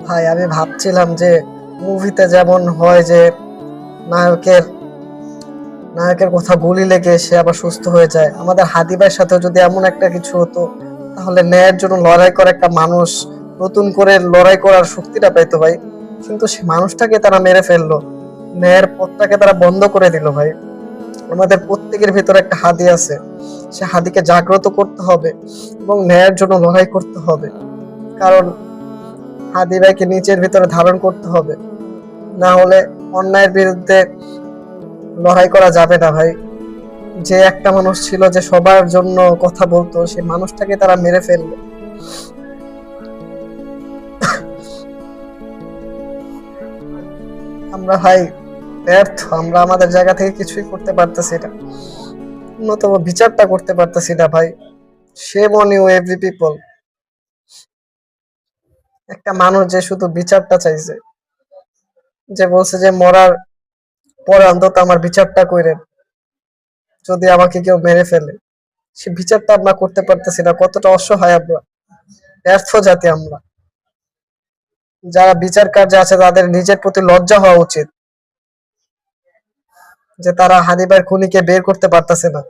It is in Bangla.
ভাই আমি ভাবছিলাম যে মুভিতে যেমন হয় যে নায়কের নায়কের কথা গুলি লেগে সে আবার সুস্থ হয়ে যায়, আমাদের হাদি ভাইয়ের সাথে যদি এমন একটা কিছু হতো, তাহলে ন্যায়ের জন্য লড়াই করে একটা মানুষ নতুন করে লড়াই করার শক্তিটা পেতো ভাই। কিন্তু সে মানুষটাকে তারা মেরে ফেললো, ন্যায়ের পথটাকে তারা বন্ধ করে দিল ভাই। আমাদের প্রত্যেকের ভিতরে একটা হাদি আছে, সে হাদিকে জাগ্রত করতে হবে এবং ন্যায়ের জন্য লড়াই করতে হবে। কারণ হাদি ভাইকে নিজের ভিতরে ধারণ করতে হবে, না হলে অন্যায়ের বিরুদ্ধে লড়াই করা যাবে না ভাই। যে একটা মানুষ ছিল যে সবার জন্য কথা বলতো, সেই মানুষটাকে তারা মেরে ফেললো। আমরা ভাই ব্যর্থ, আমরা আমাদের জায়গা থেকে কিছুই করতে পারতেছি না, ন্যূনতম বিচারটা করতে পারতেছি না ভাই। Shame on you every people. একটা মানুষ যে শুধু বিচারটা চাইছে, যে বলছে যে মরার পরে অন্তত আমার বিচারটা কইরেন, যদি আমাকে কেউ মেরে ফেলে, সে বিচারটা আমরা করতে পারতেছি না। কতটা অসহায় আমরা, ব্যর্থ জাতি আমরা। যারা বিচার কার্যে আছে তাদের নিজের প্রতি লজ্জা হওয়া উচিত, যে তারা হানিবার খুনিকে বের করতে পারতেছে না।